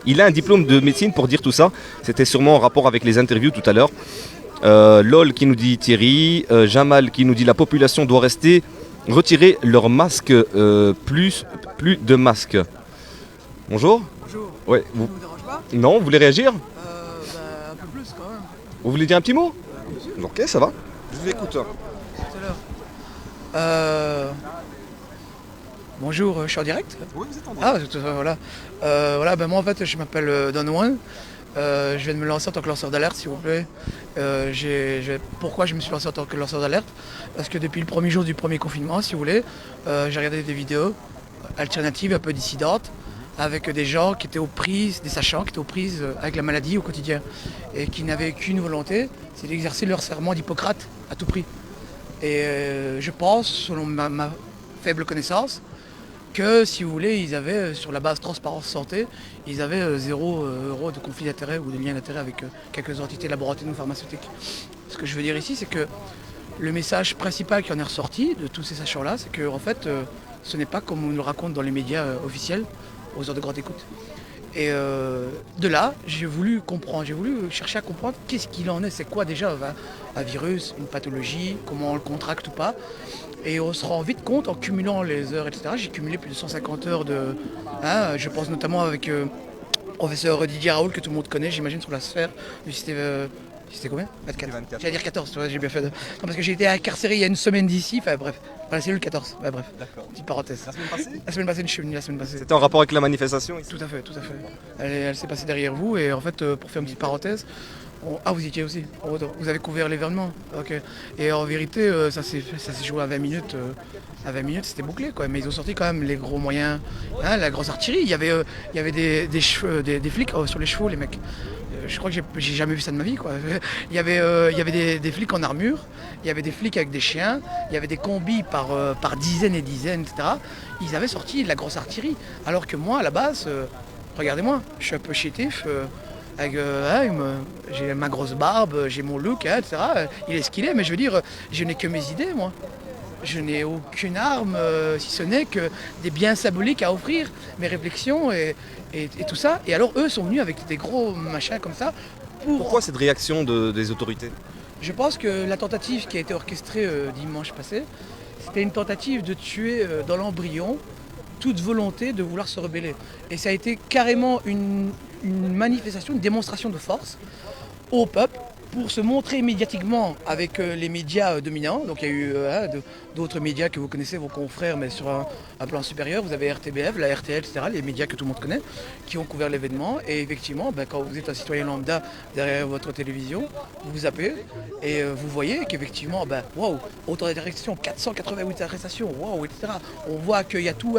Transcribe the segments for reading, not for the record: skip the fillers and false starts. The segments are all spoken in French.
Il a un diplôme de médecine pour dire tout ça. C'était sûrement en rapport avec les interviews tout à l'heure. LOL qui nous dit Thierry, Jamal qui nous dit la population doit retirer leur masque, plus de masques. Bonjour. Bonjour. Ouais, Ça vous dérange pas? Non, vous voulez réagir? Un peu plus quand même. Vous voulez dire un petit mot? Bien sûr. Ok, ça va. Je vous écoute. Tout à l'heure. Bonjour, je suis en direct? Oui, vous êtes en direct. Voilà. Moi en fait je m'appelle Don Juan. Je viens de me lancer en tant que lanceur d'alerte s'il vous plaît. Pourquoi je me suis lancé en tant que lanceur d'alerte? Parce que depuis le premier jour du premier confinement, si vous voulez, j'ai regardé des vidéos alternatives un peu dissidentes avec des gens qui étaient aux prises, des sachants qui étaient aux prises avec la maladie au quotidien et qui n'avaient qu'une volonté, c'est d'exercer leur serment d'Hippocrate à tout prix. Et je pense, selon ma faible connaissance, que si vous voulez, ils avaient, sur la base transparence santé, ils avaient 0 € de conflit d'intérêt ou de lien d'intérêt avec quelques entités laboratives ou pharmaceutiques. Ce que je veux dire ici, c'est que le message principal qui en est ressorti de tous ces sachants-là, c'est que en fait, ce n'est pas comme on nous le raconte dans les médias officiels, aux heures de grande écoute. Et de là, j'ai voulu comprendre, j'ai voulu chercher à comprendre qu'est-ce qu'il en est, c'est quoi déjà un virus, une pathologie, comment on le contracte ou pas. Et on se rend vite compte en cumulant les heures, etc. J'ai cumulé plus de 150 heures je pense notamment avec professeur Didier Raoult, que tout le monde connaît, j'imagine, sur la sphère du système. C'était combien? 24. J'allais dire 14, j'ai bien fait. Non, parce que j'ai été incarcéré il y a une semaine d'ici, enfin bref, dans la cellule 14. Bref, D'accord. petite parenthèse. La semaine passée? La semaine passée, je suis venu la semaine passée. C'était en rapport avec la manifestation ici? Tout à fait. Elle s'est passée derrière vous et en fait, pour faire une petite parenthèse, vous y étiez aussi. Vous avez couvert l'événement. Ok. Et en vérité, ça s'est joué à 20 minutes. À 20 minutes, c'était bouclé, quoi. Mais ils ont sorti quand même les gros moyens, la grosse artillerie. Il y avait des flics sur les chevaux, les mecs. Je crois que j'ai jamais vu ça de ma vie, quoi. Il y avait des flics en armure, il y avait des flics avec des chiens, il y avait des combis par dizaines et dizaines, etc. Ils avaient sorti de la grosse artillerie. Alors que moi, à la base, regardez-moi, je suis un peu chétif. J'ai ma grosse barbe, j'ai mon look, etc. Il est ce qu'il est, mais je veux dire, je n'ai que mes idées, moi. Je n'ai aucune arme, si ce n'est que des biens symboliques à offrir, mes réflexions et tout ça. Et alors eux sont venus avec des gros machins comme ça. Pourquoi cette réaction des autorités? Je pense que la tentative qui a été orchestrée dimanche passé, c'était une tentative de tuer dans l'embryon toute volonté de vouloir se rebeller. Et ça a été carrément une manifestation, une démonstration de force au peuple pour se montrer médiatiquement avec les médias dominants. Donc il y a eu d'autres médias que vous connaissez, vos confrères, mais sur un plan supérieur. Vous avez RTBF, la RTL, etc., les médias que tout le monde connaît, qui ont couvert l'événement. Et effectivement, quand vous êtes un citoyen lambda derrière votre télévision, vous zappez et vous voyez qu'effectivement, waouh, autant d'arrestations, 488 arrestations, waouh, etc. On voit qu'il y a tous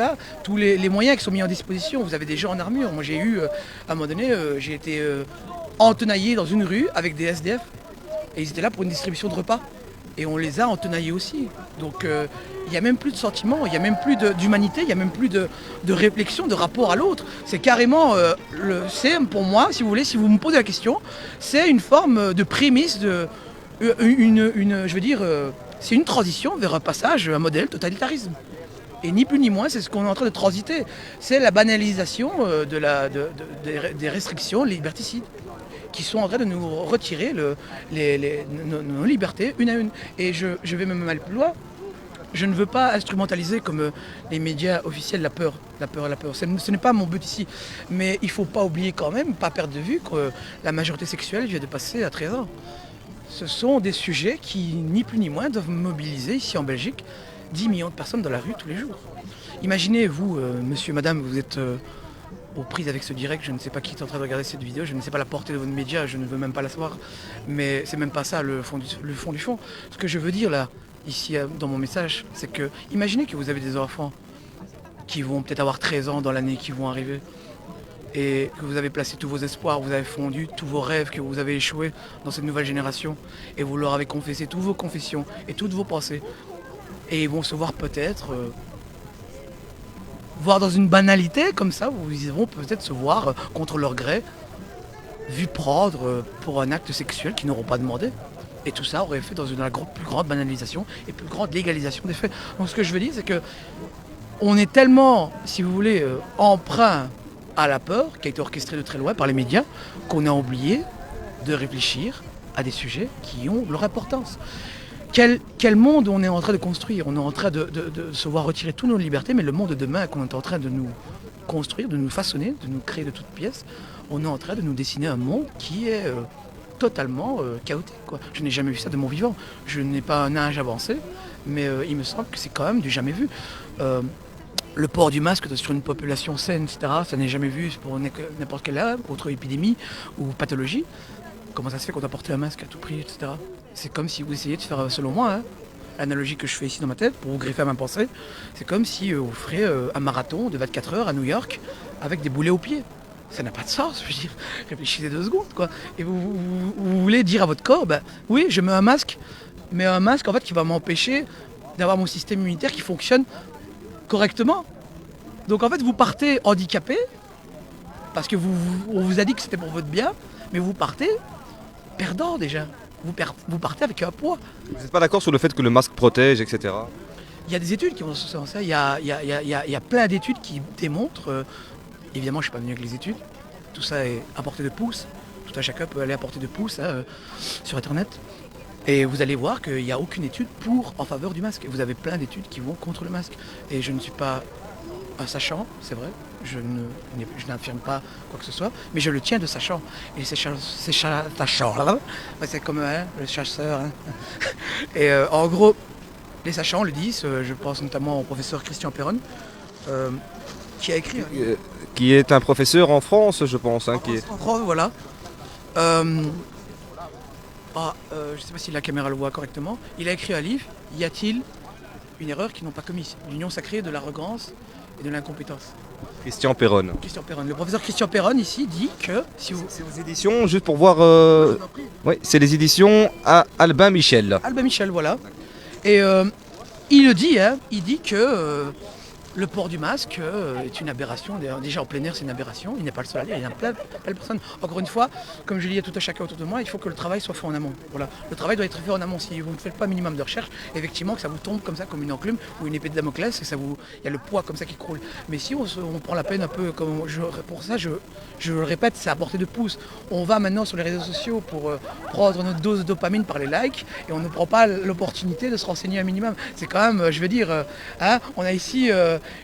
les moyens qui sont mis en disposition. Vous avez des gens en armure. Moi j'ai eu, à un moment donné, j'ai été entenaillés dans une rue avec des SDF et ils étaient là pour une distribution de repas et on les a entenaillés aussi. Donc il n'y a même plus de sentiments, il n'y a même plus d'humanité, il n'y a même plus de réflexion, de rapport à l'autre. C'est carrément, c'est pour moi, si vous voulez, si vous me posez la question, c'est une forme de prémisse, c'est une transition vers un passage, un modèle totalitarisme. Et ni plus ni moins, c'est ce qu'on est en train de transiter. C'est la banalisation des restrictions liberticides qui sont en train de nous retirer nos libertés une à une. Et je vais même aller plus loin. Je ne veux pas instrumentaliser comme les médias officiels la peur. Ce n'est pas mon but ici. Mais il ne faut pas oublier quand même, pas perdre de vue que la majorité sexuelle vient de passer à 13 ans. Ce sont des sujets qui, ni plus ni moins, doivent mobiliser ici en Belgique 10 millions de personnes dans la rue tous les jours. Imaginez, vous, monsieur, madame, vous êtes aux prises avec ce direct, je ne sais pas qui est en train de regarder cette vidéo, je ne sais pas la portée de votre média, je ne veux même pas la savoir, mais c'est même pas ça le fond du fond. Ce que je veux dire là, ici dans mon message, c'est que imaginez que vous avez des enfants qui vont peut-être avoir 13 ans dans l'année qui vont arriver et que vous avez placé tous vos espoirs, vous avez fondu tous vos rêves, que vous avez échoué dans cette nouvelle génération et vous leur avez confessé toutes vos confessions et toutes vos pensées et ils vont se voir peut-être voir dans une banalité comme ça, ils vont peut-être se voir contre leur gré, vus prendre pour un acte sexuel qu'ils n'auront pas demandé. Et tout ça aurait fait dans une plus grande banalisation et plus grande légalisation des faits. Donc ce que je veux dire, c'est que on est tellement, si vous voulez, emprunt à la peur qui a été orchestrée de très loin par les médias, qu'on a oublié de réfléchir à des sujets qui ont leur importance. Quel monde on est en train de construire? On est en train de se voir retirer toutes nos libertés, mais le monde de demain qu'on est en train de nous construire, de nous façonner, de nous créer de toutes pièces, on est en train de nous dessiner un monde qui est totalement chaotique, quoi. Je n'ai jamais vu ça de mon vivant. Je n'ai pas un âge avancé, mais il me semble que c'est quand même du jamais vu. Le port du masque sur une population saine, etc., ça n'est jamais vu pour n'importe quelle autre épidémie ou pathologie. Comment ça se fait qu'on doit porter un masque à tout prix, etc. C'est comme si vous essayez de faire, selon moi, hein, l'analogie que je fais ici dans ma tête, pour vous greffer à ma pensée, c'est comme si vous feriez un marathon de 24 heures à New York avec des boulets aux pieds. Ça n'a pas de sens, je veux dire. Réfléchissez 2 secondes, quoi. Et vous voulez dire à votre corps, ben, oui, je mets un masque, mais un masque, en fait, qui va m'empêcher d'avoir mon système immunitaire qui fonctionne correctement. Donc, en fait, vous partez handicapé, parce que on vous a dit que c'était pour votre bien, mais vous partez perdant déjà. Vous partez avec un poids. Vous n'êtes pas d'accord sur le fait que le masque protège, etc. Il y a des études qui vont dans ce sens. Il y a plein d'études qui démontrent. Évidemment, je ne suis pas venu avec les études. Tout ça est à portée de pouce. Tout un chacun peut aller à portée de pouce sur Internet. Et vous allez voir qu'il n'y a aucune étude en faveur du masque. Vous avez plein d'études qui vont contre le masque. Et je ne suis pas un sachant, c'est vrai. Je n'affirme pas quoi que ce soit, mais je le tiens de sachant. Et ces sachants là, c'est comme le chasseur. Hein. Et en gros, les sachants le disent, je pense notamment au professeur Christian Perron, qui a écrit... Qui est un professeur en France, je pense. Hein, En France, voilà. Je ne sais pas si la caméra le voit correctement. Il a écrit un livre, Y a-t-il une erreur qu'ils n'ont pas commise? L'union sacrée de l'arrogance et de l'incompétence. Christian Perron. Christian Perron. Le professeur Christian Perron ici dit que si vous... C'est aux éditions, juste pour voir... Oui, c'est les éditions à Albin Michel. Albin Michel, voilà. Et il le dit, hein, il dit que le port du masque est une aberration. Déjà en plein air, c'est une aberration. Il n'est pas le seul à lire, il y a plein de personnes. Encore une fois, comme je le dis à tout un chacun autour de moi, il faut que le travail soit fait en amont. Voilà. Le travail doit être fait en amont. Si vous ne faites pas un minimum de recherche, effectivement, que ça vous tombe comme ça, comme une enclume ou une épée de Damoclès, et il y a le poids comme ça qui croule. Mais si on prend la peine un peu, pour ça, je le répète, c'est à portée de pouce. On va maintenant sur les réseaux sociaux pour prendre notre dose de dopamine par les likes, et on ne prend pas l'opportunité de se renseigner un minimum. C'est quand même, je veux dire, on a ici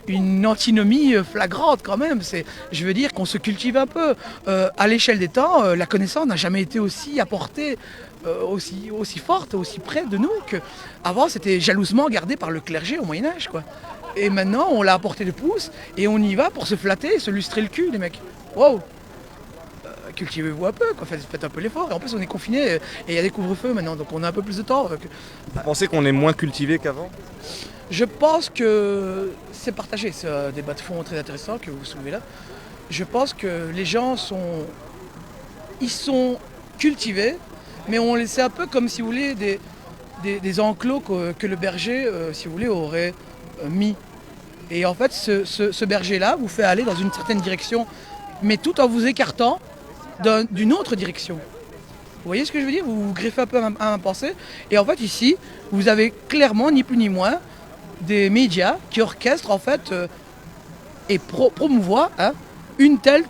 une antinomie flagrante quand même. Je veux dire qu'on se cultive un peu. À l'échelle des temps, la connaissance n'a jamais été aussi apportée, aussi forte, aussi près de nous qu'avant c'était jalousement gardé par le clergé au Moyen-Âge, quoi. Et maintenant on l'a à portée de pouce et on y va pour se flatter et se lustrer le cul, les mecs. Wow! Cultivez-vous un peu, quoi. Faites un peu l'effort. Et en plus on est confinés et il y a des couvre-feux maintenant, donc on a un peu plus de temps. Vous pensez qu'on est moins cultivé qu'avant? Je pense que c'est partagé, c'est un débat de fond très intéressant que vous soulevez là. Je pense que les gens sont cultivés, mais on c'est un peu comme si vous voulez des enclos que le berger, si vous voulez, aurait mis. Et en fait, ce berger-là vous fait aller dans une certaine direction, mais tout en vous écartant d'une autre direction. Vous voyez ce que je veux dire? Vous vous greffez un peu à ma pensée. Et en fait, ici, vous avez clairement, ni plus ni moins, des médias qui orchestrent en fait et promouvoient une telle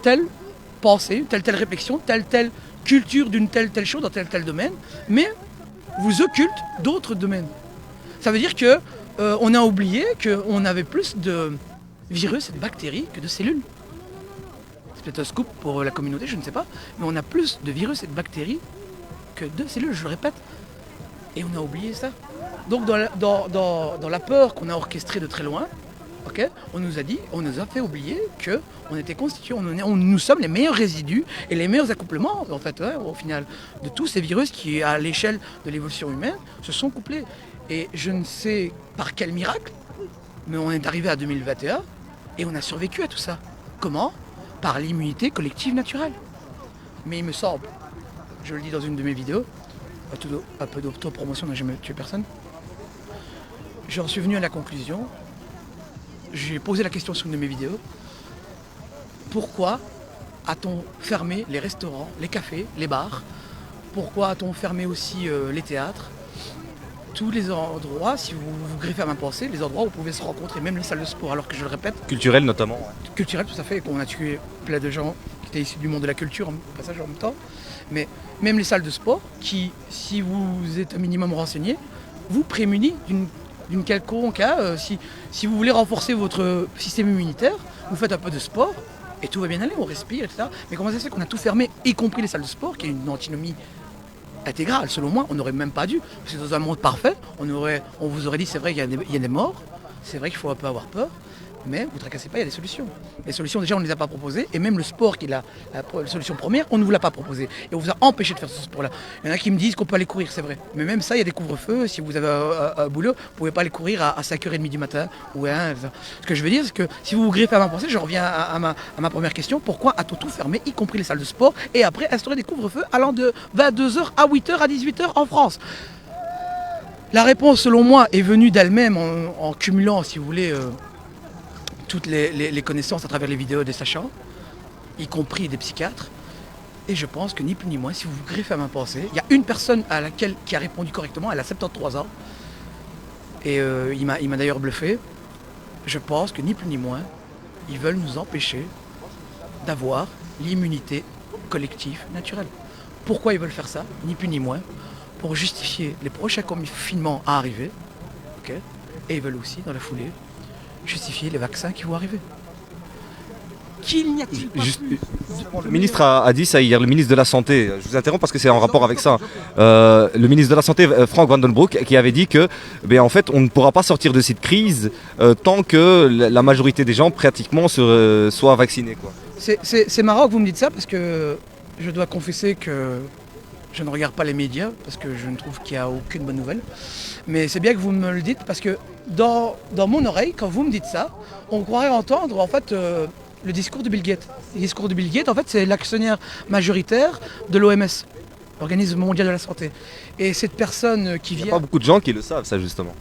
pensée, une telle réflexion, telle culture d'une telle chose dans tel domaine, mais vous occultent d'autres domaines. Ça veut dire que on a oublié qu'on avait plus de virus et de bactéries que de cellules. C'est peut-être un scoop pour la communauté, je ne sais pas, mais on a plus de virus et de bactéries que de cellules, je le répète. Et on a oublié ça. Donc dans la peur qu'on a orchestrée de très loin, on nous a fait oublier qu'on était constitué, nous sommes les meilleurs résidus et les meilleurs accouplements en fait, au final, de tous ces virus qui, à l'échelle de l'évolution humaine, se sont couplés. Et je ne sais par quel miracle, mais on est arrivé à 2021 et on a survécu à tout ça. Comment? Par l'immunité collective naturelle. Mais il me semble, je le dis dans une de mes vidéos, un peu d'autopromotion n'a jamais tué personne. J'en suis venu à la conclusion, j'ai posé la question sur une de mes vidéos, pourquoi a-t-on fermé les restaurants, les cafés, les bars? Pourquoi a-t-on fermé aussi les théâtres? tous les endroits, si vous vous griffez à main pensée, les endroits où vous pouvez se rencontrer, même les salles de sport, alors que je le répète, Culturel notamment. culturel tout à fait, qu'on a tué plein de gens qui étaient issus du monde de la culture en passage en même temps, mais même les salles de sport qui, si vous êtes un minimum renseigné, vous prémunit d'une quelconque cas, si vous voulez renforcer votre système immunitaire, vous faites un peu de sport et tout va bien aller, on respire, etc. Mais comment ça se fait qu'on a tout fermé, y compris les salles de sport, qui est une antinomie intégrale, selon moi, on n'aurait même pas dû. Parce que dans un monde parfait, on vous aurait dit c'est vrai qu'il y a des morts, c'est vrai qu'il faut un peu avoir peur, mais vous ne tracassez pas, il y a des solutions. Les solutions, déjà, on ne les a pas proposées, et même le sport qui est la solution première, on ne vous l'a pas proposé. Et on vous a empêché de faire ce sport-là. Il y en a qui me disent qu'on peut aller courir, c'est vrai. Mais même ça, il y a des couvre-feux, si vous avez un boulot, vous ne pouvez pas aller courir à 5h30 du matin. Ce que je veux dire, c'est que si vous vous griffez à ma pensée, je reviens à ma première question, pourquoi a-t-on tout fermé, y compris les salles de sport, et après instaurer des couvre-feux allant de 22h à 8h à 18h en France? La réponse, selon moi, est venue d'elle-même en cumulant, si vous voulez, toutes les connaissances à travers les vidéos des sachants, y compris des psychiatres. Et je pense que ni plus ni moins, si vous vous griffez à ma pensée, il y a une personne qui a répondu correctement, elle a 73 ans, et il m'a d'ailleurs bluffé. Je pense que ni plus ni moins, ils veulent nous empêcher d'avoir l'immunité collective naturelle. Pourquoi ils veulent faire ça? Ni plus ni moins, pour justifier les prochains confinements à arriver, okay, et ils veulent aussi, dans la foulée, justifier les vaccins qui vont arriver. Qu'il n'y a-t-il pas plus Le ministre a dit ça hier, le ministre de la Santé. Je vous interromps parce que c'est en rapport avec ça. Le ministre de la Santé, Frank Vandenbroek, qui avait dit que, en fait, on ne pourra pas sortir de cette crise tant que la majorité des gens pratiquement soient vaccinés, quoi. C'est marrant que vous me dites ça parce que je dois confesser que je ne regarde pas les médias parce que je ne trouve qu'il n'y a aucune bonne nouvelle. Mais c'est bien que vous me le dites parce que dans mon oreille, quand vous me dites ça, on croirait entendre en fait le discours de Bill Gates. Le discours de Bill Gates, en fait, c'est l'actionnaire majoritaire de l'OMS, l'Organisme mondial de la santé. Et cette personne qui Il vient... n'y a pas beaucoup de gens qui le savent, ça, justement.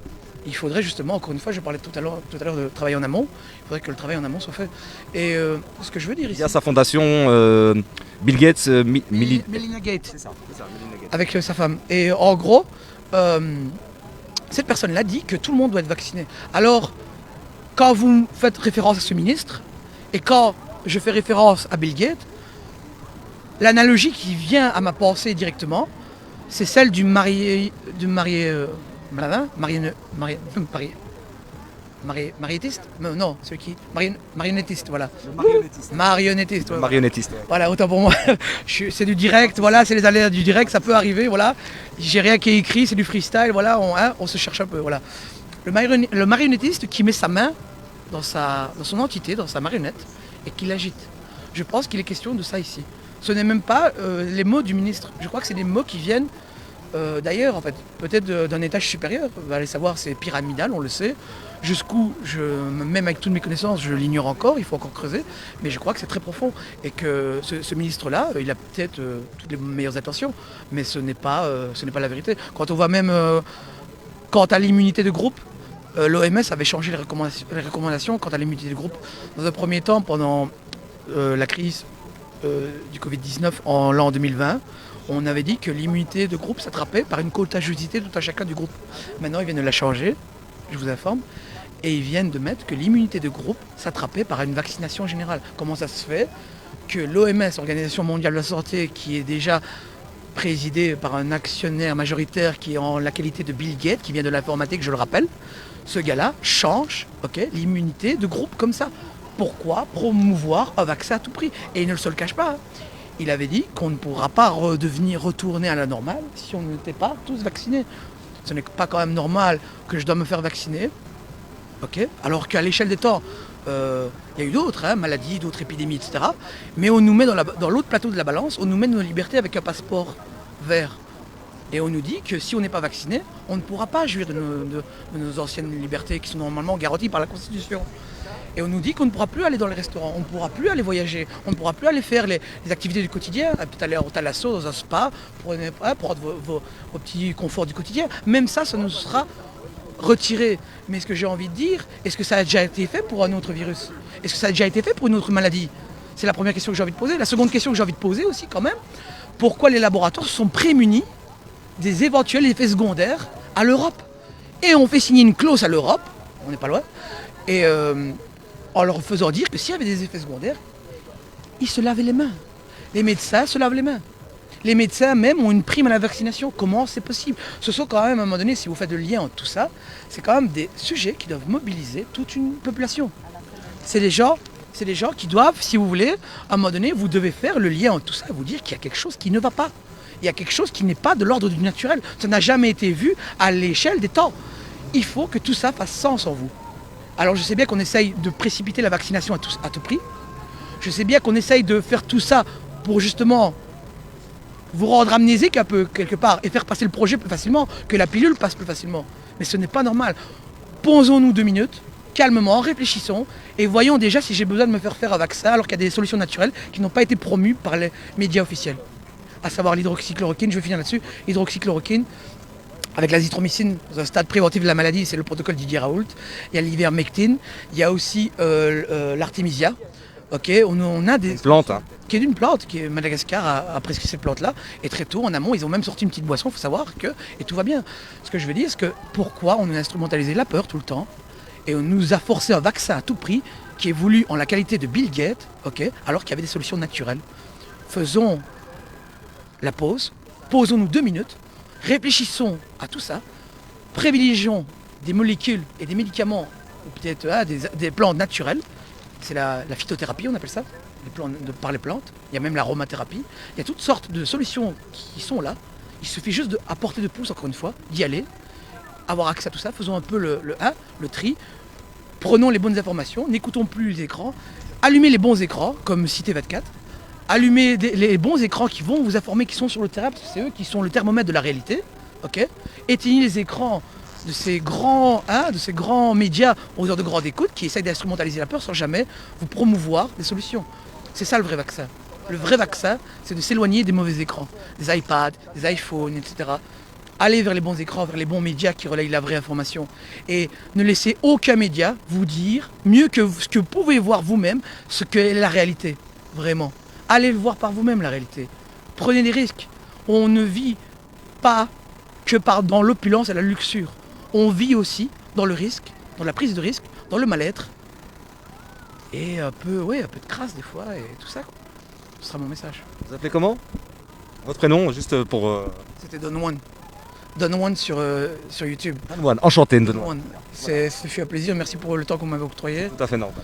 Il faudrait justement, encore une fois, je parlais tout à l'heure de travail en amont, il faudrait que le travail en amont soit fait. Et ce que je veux dire ici... Il y a sa fondation Bill Gates, Melinda Gates. C'est ça, Melinda Gates. Avec sa femme. Et en gros, cette personne-là dit que tout le monde doit être vacciné. Alors, quand vous faites référence à ce ministre, et quand je fais référence à Bill Gates, l'analogie qui vient à ma pensée directement, c'est celle du marionnettiste. Non, celui qui... marionnettiste, voilà. Marionnettiste. Ouais, Marionnettiste. Ouais. Voilà, autant pour moi. C'est du direct, voilà, c'est les aléas du direct, ça peut arriver, voilà. J'ai rien qui est écrit, c'est du freestyle, voilà, on se cherche un peu, voilà. Le marionnettiste qui met sa main dans son entité, dans sa marionnette, et qui l'agite. Je pense qu'il est question de ça ici. Ce n'est même pas les mots du ministre. Je crois que c'est des mots qui viennent d'ailleurs, en fait, peut-être d'un étage supérieur. On va aller savoir, c'est pyramidal, on le sait. Jusqu'où, même avec toutes mes connaissances, je l'ignore encore, il faut encore creuser. Mais je crois que c'est très profond. Et que ce ministre-là, il a peut-être toutes les meilleures intentions, mais ce n'est pas la vérité. Quand on voit même, quant à l'immunité de groupe, l'OMS avait changé les recommandations quant à l'immunité de groupe. Dans un premier temps, pendant la crise du Covid-19 en l'an 2020, on avait dit que l'immunité de groupe s'attrapait par une contagiosité tout à chacun du groupe. Maintenant, ils viennent de la changer, je vous informe, et ils viennent de mettre que l'immunité de groupe s'attrapait par une vaccination générale. Comment ça se fait que l'OMS, Organisation mondiale de la santé, qui est déjà présidée par un actionnaire majoritaire qui est en la qualité de Bill Gates, qui vient de l'informatique, je le rappelle, ce gars-là change l'immunité de groupe comme ça. Pourquoi promouvoir un vaccin à tout prix? Et il ne se le cache pas. Il avait dit qu'on ne pourra pas retourner à la normale si on n'était pas tous vaccinés. Ce n'est pas quand même normal que je dois me faire vacciner, alors qu'à l'échelle des temps, il y a eu d'autres maladies, d'autres épidémies, etc. Mais on nous met dans l'autre plateau de la balance, on nous met nos libertés avec un passeport vert. Et on nous dit que si on n'est pas vacciné, on ne pourra pas jouir de nos anciennes libertés qui sont normalement garanties par la Constitution. Et on nous dit qu'on ne pourra plus aller dans les restaurants, on ne pourra plus aller voyager, on ne pourra plus aller faire les activités du quotidien, peut-être aller en thalasso, dans un spa, pour avoir vos petits conforts du quotidien. Même ça nous sera retiré. Mais ce que j'ai envie de dire, est-ce que ça a déjà été fait pour un autre virus? Est-ce que ça a déjà été fait pour une autre maladie? C'est la première question que j'ai envie de poser. La seconde question que j'ai envie de poser aussi quand même, pourquoi les laboratoires sont prémunis des éventuels effets secondaires à l'Europe? Et on fait signer une clause à l'Europe, on n'est pas loin, et en leur faisant dire que s'il y avait des effets secondaires, ils se lavaient les mains. Les médecins se lavent les mains. Les médecins même ont une prime à la vaccination. Comment c'est possible? Ce sont quand même, à un moment donné, si vous faites le lien entre tout ça, c'est quand même des sujets qui doivent mobiliser toute une population. C'est des gens qui doivent, si vous voulez, à un moment donné, vous devez faire le lien entre tout ça et vous dire qu'il y a quelque chose qui ne va pas. Il y a quelque chose qui n'est pas de l'ordre du naturel. Ça n'a jamais été vu à l'échelle des temps. Il faut que tout ça fasse sens en vous. Alors je sais bien qu'on essaye de précipiter la vaccination à tout prix. Je sais bien qu'on essaye de faire tout ça pour justement vous rendre amnésique un peu quelque part et faire passer le projet plus facilement, que la pilule passe plus facilement. Mais ce n'est pas normal. Posons-nous 2 minutes, calmement, réfléchissons et voyons déjà si j'ai besoin de me faire un vaccin alors qu'il y a des solutions naturelles qui n'ont pas été promues par les médias officiels. À savoir l'hydroxychloroquine, je vais finir là-dessus, l'hydroxychloroquine avec l'azithromycine dans un stade préventif de la maladie, c'est le protocole Didier Raoult. Il y a l'ivermectine, il y a aussi l'artémisia. Ok, on a des Plante, hein. Qui est d'une plante, qui est Madagascar a prescrit cette plante-là, et très tôt en amont, ils ont même sorti une petite boisson, il faut savoir que, et tout va bien. Ce que je veux dire, c'est que pourquoi on a instrumentalisé la peur tout le temps, et on nous a forcé un vaccin à tout prix, qui est voulu en la qualité de Bill Gates, ok, alors qu'il y avait des solutions naturelles. Faisons la pause, posons-nous 2 minutes, réfléchissons à tout ça, privilégions des molécules et des médicaments, ou peut-être des plantes naturelles. C'est la phytothérapie, on appelle ça, par les plantes. Il y a même l'aromathérapie. Il y a toutes sortes de solutions qui sont là. Il suffit juste d'apporter de pouce, encore une fois, d'y aller, avoir accès à tout ça. Faisons un peu le tri. Prenons les bonnes informations, n'écoutons plus les écrans. Allumez les bons écrans, comme Cité 24. Allumez les bons écrans qui vont vous informer, qui sont sur le terrain, parce que c'est eux qui sont le thermomètre de la réalité. Okay. Éteignez les écrans de ces grands médias aux heures de grande écoute qui essayent d'instrumentaliser la peur sans jamais vous promouvoir des solutions. C'est ça le vrai vaccin. Le vrai vaccin, c'est de s'éloigner des mauvais écrans, des iPads, des iPhones, etc. Allez vers les bons écrans, vers les bons médias qui relayent la vraie information. Et ne laissez aucun média vous dire, mieux que ce que vous pouvez voir vous-même, ce qu'est la réalité. Vraiment. Allez le voir par vous-même, la réalité. Prenez des risques. On ne vit pas que dans l'opulence et la luxure. On vit aussi dans le risque, dans la prise de risque, dans le mal-être. Et un peu de crasse des fois et tout ça. Ce sera mon message. Vous appelez comment? Votre prénom, juste pour... C'était Don One. Don One sur YouTube. Don One, enchanté Don One. Ce fut un plaisir, merci pour le temps qu'on m'avait octroyé. Tout à fait normal.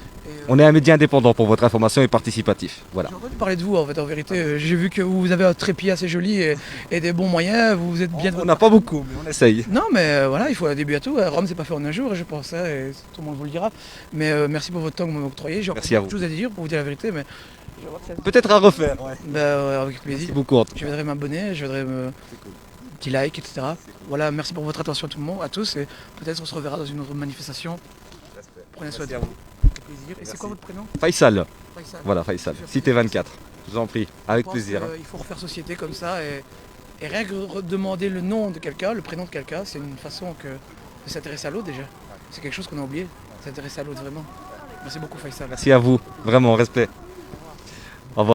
On est un média indépendant pour votre information et participatif. Voilà. J'ai entendu parler de vous en fait, en vérité. J'ai vu que vous avez un trépied assez joli et des bons moyens. Vous êtes bien. On n'a pas beaucoup, mais on essaye. Non, mais voilà, il faut un début à tout. Rome, c'est pas fait en un jour, je pense, hein, et tout le monde vous le dira. Mais merci pour votre temps que vous m'avez octroyé. J'ai merci à vous. Beaucoup de choses à dire pour vous dire la vérité, mais peut-être à refaire. Ouais. Avec plaisir. Merci beaucoup. Je viendrai m'abonner, je viendrai petit like, etc. Voilà, merci pour votre attention tout le monde, à tous, et peut-être on se reverra dans une autre manifestation. Prenez soin de vous. Plaisir. Et c'est quoi votre prénom? Faisal. Faisal. Voilà, Faisal. Cité 24. Je vous en prie, avec plaisir. Il faut refaire société comme ça, et rien que demander le nom de quelqu'un, le prénom de quelqu'un, c'est une façon de s'intéresser à l'autre déjà. C'est quelque chose qu'on a oublié, s'intéresser à l'autre vraiment. Merci beaucoup Faisal. Merci à vous, vraiment, respect.